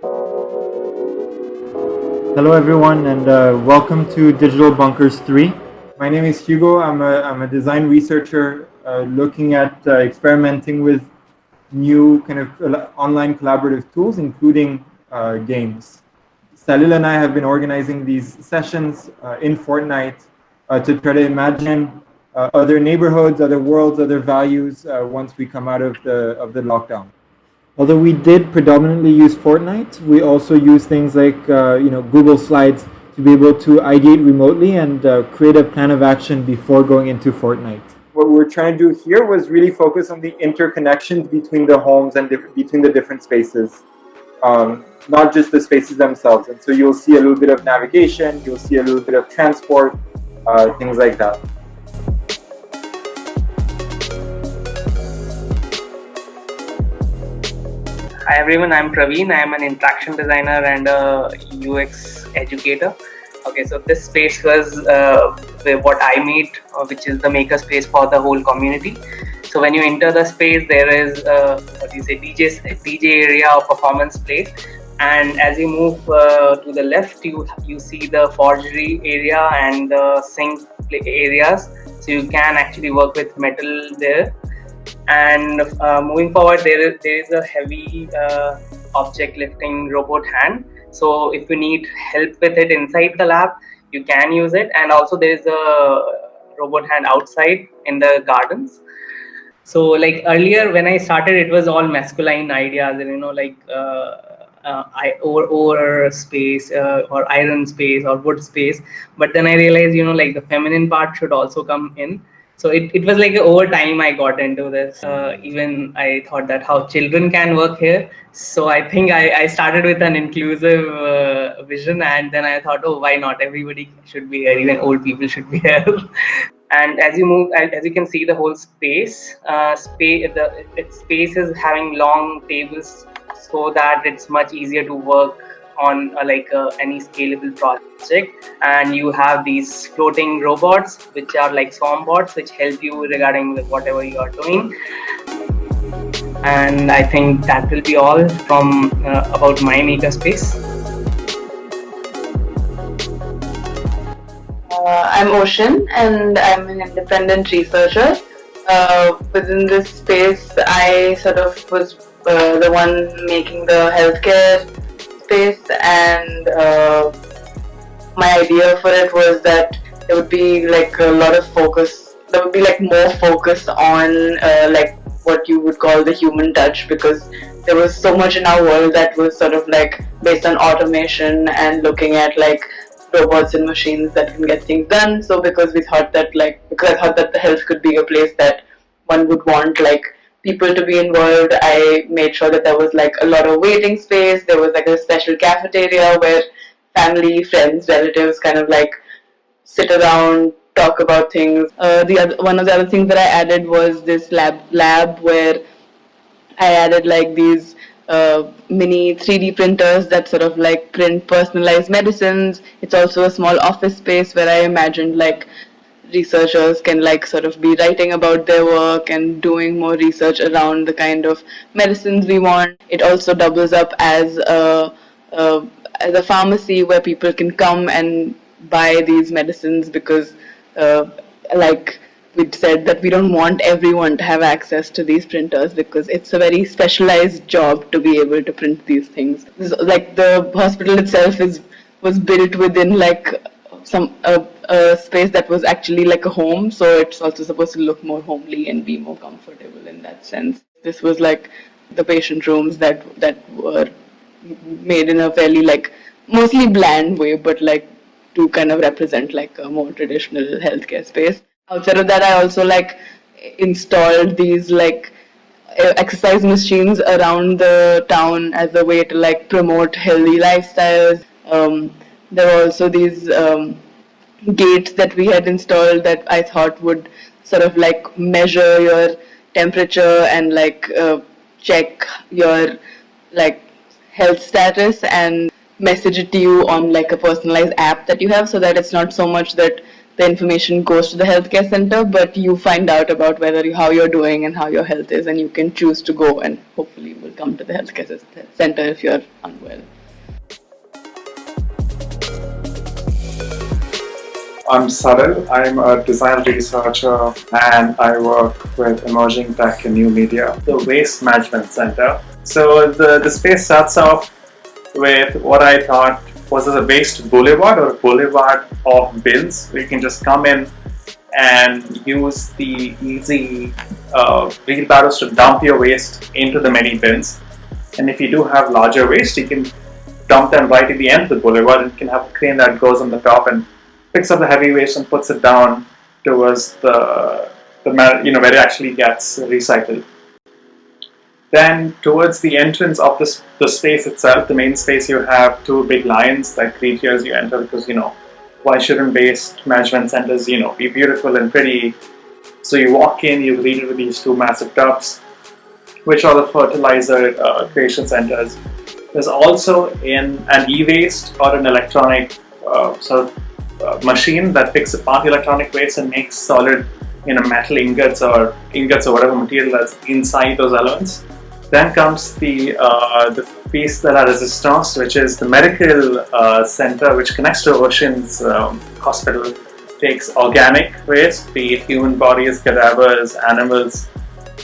Hello everyone and welcome to Digital Bunkers 3. My name is Hugo. I'm a design researcher looking at experimenting with new kind of online collaborative tools, including games. Salil and I have been organizing these sessions in Fortnite to try to imagine other neighborhoods, other worlds, other values once we come out of the lockdown. Although we did predominantly use Fortnite, we also use things like Google Slides to be able to ideate remotely and create a plan of action before going into Fortnite. What we're trying to do here was really focus on the interconnections between the homes and between the different spaces, not just the spaces themselves. And so you'll see a little bit of navigation, you'll see a little bit of transport, things like that. Hi everyone, I'm Praveen. I'm an interaction designer and a UX educator. Okay, so this space was what I made, which is the Makerspace for the whole community. So when you enter the space, there is DJ area or performance place, and as you move to the left, you see the forgery area and the sink areas. So you can actually work with metal there. And moving forward, there is a heavy object lifting robot hand. So if you need help with it inside the lab, you can use it. And also there is a robot hand outside in the gardens. So like earlier when I started, it was all masculine ideas, and or space or iron space or wood space. But then I realized, like the feminine part should also come in. So it was like over time I got into this. Even I thought that how children can work here. So I think I started with an inclusive vision, and then I thought, oh, why not? Everybody should be here, even old people should be here. And as you move, as you can see, the whole space is having long tables, so that it's much easier to work on any scalable project. And you have these floating robots, which are like swarm bots, which help you regarding with whatever you are doing. And I think that will be all from about my makerspace. I'm Ocean, and I'm an independent researcher. Within this space, I sort of was the one making the healthcare space, and my idea for it was that there would be like a lot of focus. There would be like more focus on like what you would call the human touch, because there was so much in our world that was sort of like based on automation and looking at like robots and machines that can get things done. So because I thought that the health could be a place that one would want like people to be involved, I made sure that there was like a lot of waiting space. There was like a special cafeteria where family, friends, relatives kind of like sit around, talk about things. One of the other things that I added was this lab where I added like these mini 3D printers that sort of like print personalized medicines. It's also a small office space where I imagined like researchers can like sort of be writing about their work and doing more research around the kind of medicines we want. It also doubles up as a pharmacy where people can come and buy these medicines, because like we said that we don't want everyone to have access to these printers, because it's a very specialized job to be able to print these things. Like the hospital itself was built within like a space that was actually like a home, so it's also supposed to look more homely and be more comfortable in that sense. This was like the patient rooms that were made in a fairly like mostly bland way, but like to kind of represent like a more traditional healthcare space. Outside of that, I also like installed these like exercise machines around the town as a way to like promote healthy lifestyles. There were also these gates that we had installed that I thought would sort of like measure your temperature and like check your like health status and message it to you on like a personalized app that you have, so that it's not so much that the information goes to the healthcare center, but you find out about how you're doing and how your health is, and you can choose to go, and hopefully you will come to the healthcare center if you're unwell. I'm Saril. I'm a design researcher and I work with emerging tech and new media, the Waste Management Center. So the space starts off with what I thought was a waste boulevard or a boulevard of bins where you can just come in and use the easy wheelbarrows to dump your waste into the many bins. And if you do have larger waste, you can dump them right at the end of the boulevard, and you can have a crane that goes on the top and picks up the heavy waste and puts it down towards the where it actually gets recycled. Then towards the entrance of the space itself, the main space, you have two big lions that greet you as you enter, because why shouldn't waste management centers be beautiful and pretty? So you walk in, you greet it with these two massive tubs, which are the fertilizer creation centers. There's also an e-waste or an electronic machine that picks apart electronic waste and makes solid metal ingots or whatever material that's inside those elements. Then comes the piece de la resistance, which is the medical center, which connects to Ocean's hospital. Takes organic waste, be it human bodies, cadavers, animals,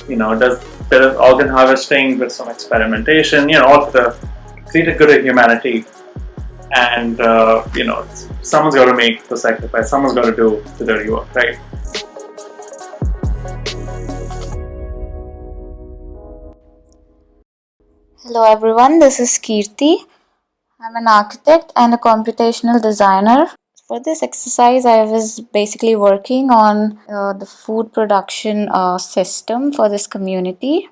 does a bit of organ harvesting with some experimentation, all to create a good of humanity. And someone's got to make the sacrifice, someone's got to do the dirty work, right? Hello everyone, this is Kirti. I'm an architect and a computational designer. For this exercise, I was basically working on the food production system for this community.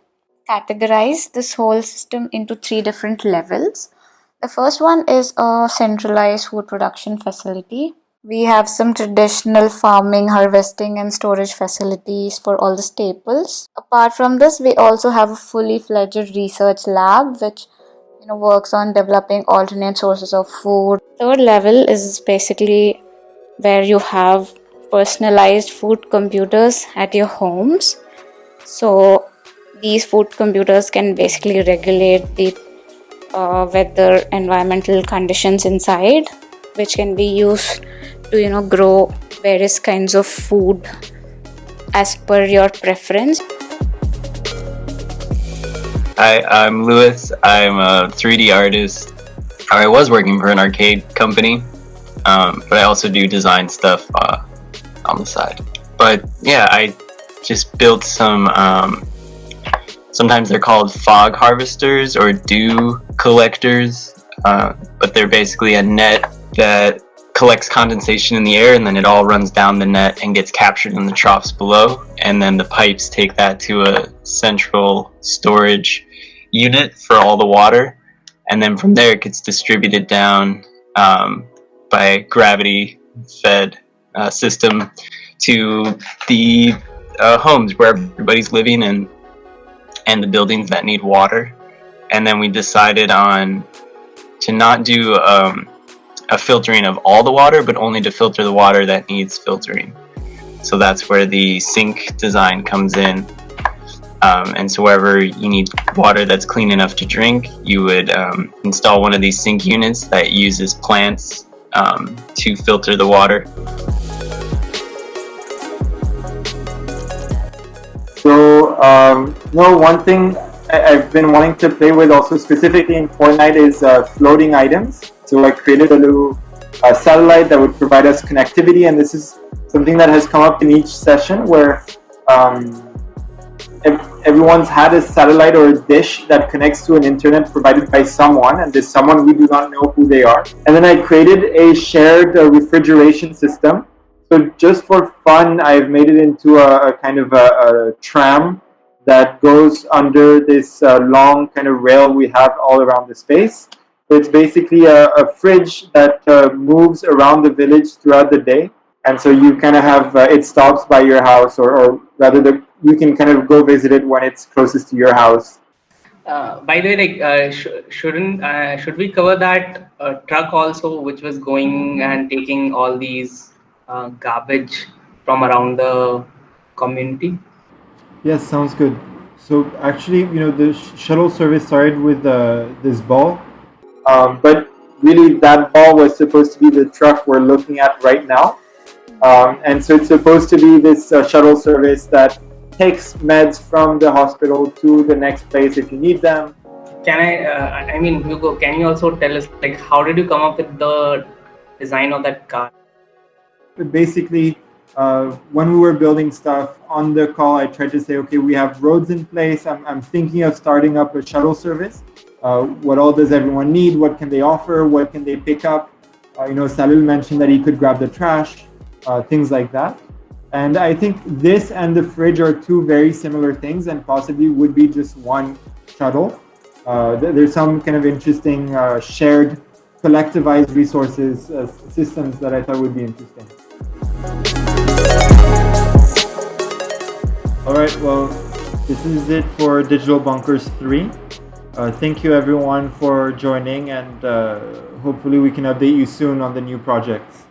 Categorize this whole system into 3 different levels. The first one is a centralized food production facility. We have some traditional farming, harvesting and storage facilities for all the staples. Apart from this, we also have a fully fledged research lab which works on developing alternate sources of food. Third level is basically where you have personalized food computers at your homes. So these food computers can basically regulate the weather, environmental conditions inside, which can be used to grow various kinds of food as per your preference. Hi, I'm Louis. I'm a 3D artist. I was working for an arcade company, but I also do design stuff on the side. But yeah, I just built some, sometimes they're called fog harvesters or dew collectors, but they're basically a net that collects condensation in the air, and then it all runs down the net and gets captured in the troughs below, and then the pipes take that to a central storage unit for all the water, and then from there it gets distributed down by gravity fed system to the homes where everybody's living and the buildings that need water. And then we decided on to not do a filtering of all the water, but only to filter the water that needs filtering. So that's where the sink design comes in. And so wherever you need water that's clean enough to drink, you would install one of these sink units that uses plants to filter the water. So, one thing I've been wanting to play with also specifically in Fortnite is floating items. So I created a little satellite that would provide us connectivity, and this is something that has come up in each session where everyone's had a satellite or a dish that connects to an internet provided by someone, and this someone we do not know who they are. And then I created a shared refrigeration system. So just for fun, I've made it into a kind of a tram that goes under this long kind of rail we have all around the space. So it's basically a fridge that moves around the village throughout the day. And so you kind of have, it stops by your house, or rather you can kind of go visit it when it's closest to your house. By the way, should we cover that truck also, which was going and taking all these garbage from around the community. Yes, sounds good. So actually, the shuttle service started with this ball, but really that ball was supposed to be the truck we're looking at right now. And so it's supposed to be this shuttle service that takes meds from the hospital to the next place if you need them. Can I mean, Hugo, can you also tell us, like, how did you come up with the design of that car? Basically, when we were building stuff on the call, I tried to say, okay, we have roads in place. I'm thinking of starting up a shuttle service. What all does everyone need? What can they offer? What can they pick up? Salil mentioned that he could grab the trash, things like that. And I think this and the fridge are two very similar things and possibly would be just one shuttle. There's some kind of interesting shared collectivized resources systems that I thought would be interesting. All right, well, this is it for Digital Bunkers 3. Thank you everyone for joining, and hopefully we can update you soon on the new projects.